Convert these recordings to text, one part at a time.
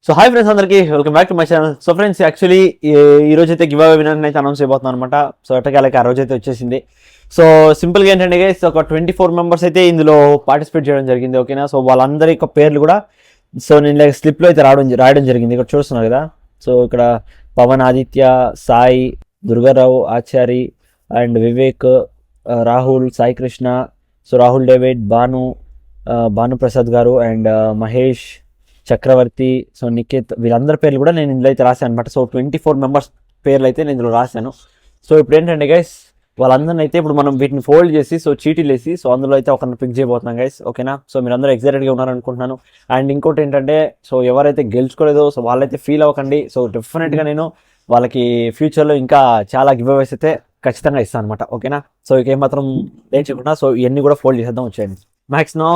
So hi friends, అందరికీ welcome back to my channel. So friends, actually ఈ రోజు అయితే గివ్ అవే విన్నర్ అయితే అనౌన్స్ అయిపోతున్నాను అనమాట. సో ఎట్టకాలకి ఆ రోజు అయితే వచ్చేసింది. సో సింపుల్గా ఏంటంటే గైస్, ఒక 24 మెంబర్స్ అయితే ఇందులో పార్టిసిపేట్ చేయడం జరిగింది. ఓకేనా, సో వాళ్ళందరి యొక్క పేర్లు కూడా సో నేను స్లిప్లో అయితే రాయడం జరిగింది. ఇక్కడ చూస్తున్నారు కదా. సో ఇక్కడ Pawan, Aditya, Sai, Durga Rao, Achari and Vivek, Rahul, Sai Krishna, so Rahul David, Bhanuprasad garu and Mahesh, Chakravarthy, so Nikhith, వీళ్ళందరి పేర్లు కూడా నేను ఇందులో అయితే రాశాను అనమాట. సో 24 మెంబర్స్ పేర్లు అయితే నేను ఇందులో రాశాను. సో ఇప్పుడు ఏంటంటే గైస్, వాళ్ళందరినీ అయితే ఇప్పుడు మనం వీటిని ఫోల్డ్ చేసి సో చీటీలు వేసి సో అందులో అయితే ఒకరిని పిక్ చేయబోతున్నాం గైస్. ఓకేనా, సో మీరు అందరూ ఎక్సైటెడ్గా ఉన్నారనుకుంటున్నాను. అండ్ ఇంకోటి ఏంటంటే, సో ఎవరైతే గెలుచుకోలేదో సో వాళ్ళైతే ఫీల్ అవ్వకండి. సో డెఫినెట్గా నేను వాళ్ళకి ఫ్యూచర్లో ఇంకా చాలా గివ్ అవేస్ అయితే ఖచ్చితంగా ఇస్తాను అనమాట. ఓకేనా, సో ఇక ఏమాత్రం లేట్ చేయకుండా సో ఇవన్నీ కూడా ఫోల్డ్ చేసేద్దాం. వచ్చేయండి మ్యాక్స్ నో.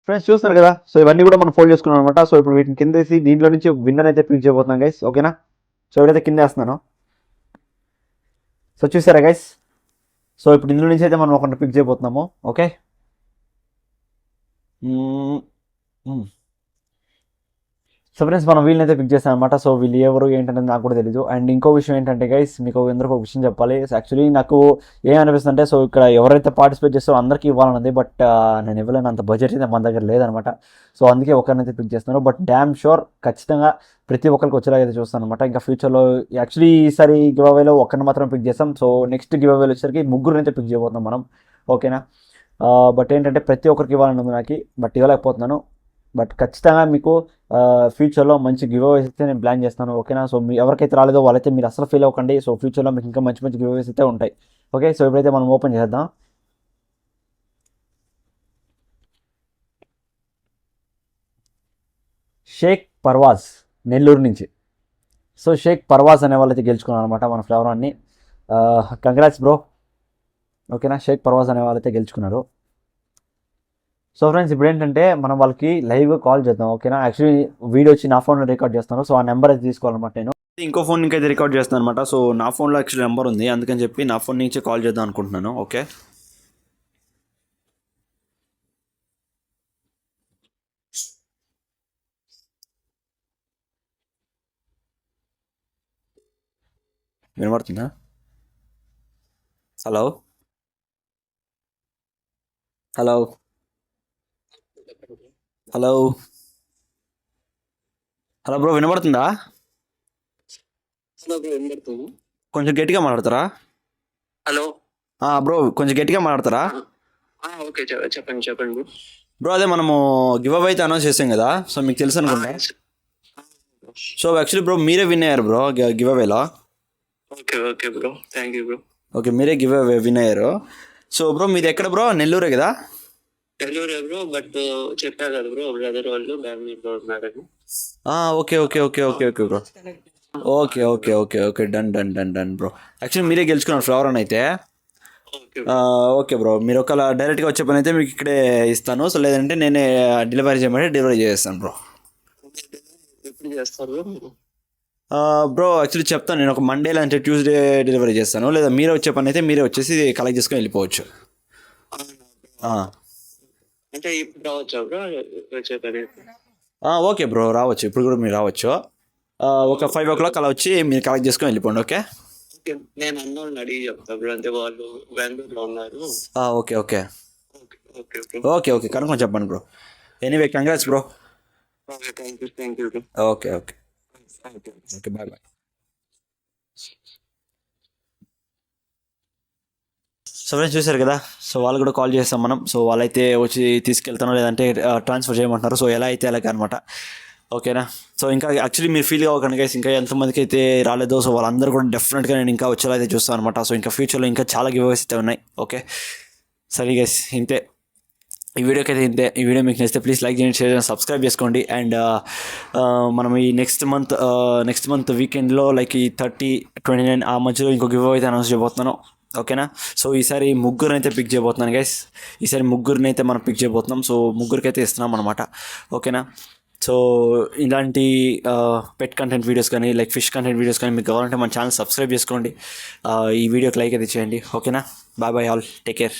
ఫ్రెండ్స్ చూస్తున్నారు కదా, సో ఇవన్నీ కూడా మనం ఫోల్డ్ చేసుకున్నాం అనమాట. సో ఇప్పుడు వీటిని కింద వేసి దీంట్లో నుంచి విన్నర్ అయితే పిక్ చేయబోతున్నాం గైస్. ఓకేనా, సో ఇప్పుడైతే కింద వేస్తున్నాను. సో చూసారా గైస్, సో ఇప్పుడు ఇందులో నుంచి అయితే మనం ఒకరిని పిక్ చేయబోతున్నాము. ఓకే, సో ఫ్రెండ్స్ మనం వీళ్ళని అయితే పిక్ చేస్తాను అనమాట. సో వీళ్ళు ఎవరు ఏంటనేది నాకు కూడా తెలీదు. అండ్ ఇంకో విషయం ఏంటంటే గైస్, మీకు అందరికీ ఒక విషయం చెప్పాలి. యాక్చువల్లీ నాకు ఏమనిపిస్తుంది అంటే, సో ఇక్కడ ఎవరైతే పార్టిసిపేట్ చేస్తారో అందరికీ ఇవ్వాలన్నది, బట్ నేను ఇవ్వలేను, అంత బడ్జెట్ అయితే మన దగ్గర లేదనమాట. సో అందుకే ఒకరినైతే పిక్ చేస్తున్నాను. బట్ డ్యామ్ షూర్ ఖచ్చితంగా ప్రతి ఒక్కరికి వచ్చేలాగా అయితే చూస్తాను అనమాట. ఇంకా ఫ్యూచర్లో యాక్చువల్లీ ఈసారి గివ్ అవేలో ఒక్కరిని మాత్రం పిక్ చేస్తాం. సో నెక్స్ట్ గివ్ అవేలో వచ్చేసరికి ముగ్గురు అయితే పిక్ చేయబోతున్నాం మనం. ఓకేనా, బట్ ఏంటంటే ప్రతి ఒక్కరికి ఇవ్వాలన్నది నాకు, బట్ ఇవ్వలేకపోతున్నాను. బట్ ఖచ్చితంగా మీకు ఫ్యూచర్లో మంచి గివ్ అవేస్ అయితే నేను ప్లాన్ చేస్తాను. ఓకేనా, సో మీ ఎవరికైతే రాలేదో వాళ్ళైతే మీరు అసలు ఫీల్ అవ్వకండి. సో ఫ్యూచర్లో మీకు ఇంకా మంచి మంచి గివ్ అవేస్ అయితే ఉంటాయి. ఓకే, సో ఇప్పుడైతే మనం ఓపెన్ చేద్దాం. షేక్ పర్వాజ్, నెల్లూరు నుంచి. సో షేక్ పర్వాజ్ అనే వాళ్ళైతే గెలుచుకున్నారు అనమాట మన ఫ్లేవర్ అన్ని. Congrats bro. ఓకేనా, షేక్ పర్వాజ్ అనే వాళ్ళైతే గెలుచుకున్నారు. సో ఫ్రెండ్స్ ఇప్పుడు ఏంటంటే మనం వాళ్ళకి లైవ్గా కాల్ చేద్దాం. ఓకేనా, యాక్చువల్లీ వీడియో వచ్చి నా ఫోన్లో రికార్డ్ చేస్తాను. సో ఆ నెంబర్ అయితే తీసుకోవాలన్నమాట. నేను ఇంకో ఫోన్ నుంచి అయితే రికార్డ్ చేస్తాను అనమాట. సో నా ఫోన్లో యాక్చువల్లీ నెంబర్ ఉంది, అందుకని చెప్పి నా ఫోన్ నుంచి కాల్ చేద్దాం అనుకుంటున్నాను. ఓకే, వినబడుతుందా? Hello hello hello hello bro, వినబడుతుందా? హలో బ్రో, వినబడుతుంది. కొంచెం గట్టిగా మాట్లాడతారా? హలో బ్రో కొంచెం గట్టిగా మాట్లాడతారా? ఓకే, చెప్పండి చెప్పండి బ్రో. బ్రో అదే మనము గివ్ అవే అయితే అనౌన్స్ చేసాం కదా, సో మీకు తెలుసు అనుకుంటా. సో యాక్చువల్లీ బ్రో మీరే విన్ అయ్యారు బ్రో గివ్ అవేలో. Okay okay bro, thank you bro. Okay, మీరే గివ్ అవే విన్ అయ్యారు. సో బ్రో మీది ఎక్కడ బ్రో? నెల్లూరే కదా? నెల్లూరే బ్రో, బట్ చెప్పా కదా బ్రో, బ్రదర్ వాళ్ళు బెంగళూరులో ఉన్నారని. Okay okay okay okay okay bro. Okay okay okay okay done done done done bro. Actually మీరే గెలుచుకున్నారు ఫ్లవర్ అని అయితే. ఓకే బ్రో, మీరు ఒకవేళ డైరెక్ట్గా వచ్చే పని అయితే మీకు ఇక్కడే ఇస్తాను. సో లేదంటే నేనే డెలివరీ చేయమంటే డెలివరీ చేస్తాను బ్రో. ఎప్పుడు చేస్తారు బ్రో? బ్రో యాక్చువల్లీ చెప్తాను, నేను ఒక మండే లేదంటే ట్యూస్డే డెలివరీ చేస్తాను. లేదా మీరే వచ్చే పని అయితే మీరే వచ్చేసి కలెక్ట్ చేసుకొని వెళ్ళిపోవచ్చు. అంటే ఇప్పుడు రావచ్చా బ్రో వచ్చే పని? ఓకే బ్రో, రావచ్చు, ఇప్పుడు కూడా మీరు రావచ్చు. ఒక 5 o'clock అలా వచ్చి మీరు కలెక్ట్ చేసుకొని వెళ్ళిపోండి. ఓకే, నేను అన్నోళ్ళని అడిగి చెప్తా బ్రో, అంటే వాళ్ళు బెంగళూరులో ఉన్నారు. Okay okay okay bro, okay okay కనుక్కొని చెప్పండి bro. Anyway congrats bro. Thank you bro. Okay okay okay, bye bye. So friends చూసారు కదా, సో వాళ్ళు కూడా కాల్ చేస్తాం మనం. సో వాళ్ళైతే వచ్చి తీసుకెళ్తాను లేదంటే ట్రాన్స్ఫర్ చేయమంటున్నారు. సో ఎలా అయితే అలాగే అనమాట. ఓకేనా. సో ఇంకా యాక్చువల్లీ మీరు ఫీల్ అవ్వకండి గైస్, ఇంకా ఎంతమందికి అయితే రాలేదో సో వాళ్ళందరూ కూడా డెఫినెట్గా నేను ఇంకా వచ్చేలా అయితే చూస్తాను అనమాట. సో ఇంకా ఫ్యూచర్లో ఇంకా చాలా గివ్ అవేస్ అయితే ఉన్నాయి. ఓకే సరే గైస్, ఇంతే ఈ వీడియోకి అయితే ఇంతే. ఈ వీడియో మీకు నచ్చితే ప్లీజ్ లైక్ చేయండి, షేర్ చేయండి, సబ్స్క్రైబ్ చేసుకోండి. అండ్ మనం ఈ నెక్స్ట్ మంత్ వీకెండ్లో లైక్ ఈ 30-29 ఆ మధ్యలో ఇంకో గివ్ అయితే అనౌన్స్ చేయబోతున్నాను. ఓకేనా. సో ఈసారి ముగ్గురిని అయితే పిక్ చేయబోతున్నాను గైస్. ఈసారి ముగ్గురిని అయితే మనం పిక్ చేయబోతున్నాం. సో ముగ్గురికి అయితే ఇస్తున్నాం అనమాట. ఓకేనా. సో ఇలాంటి పెట్ కంటెంట్ వీడియోస్ కానీ లైక్ ఫిష్ కంటెంట్ వీడియోస్ కానీ మీకు కావాలంటే మన ఛానల్ సబ్స్క్రైబ్ చేసుకోండి. ఈ వీడియోకి లైక్ అయితే చేయండి. ఓకేనా. Bye all, take care.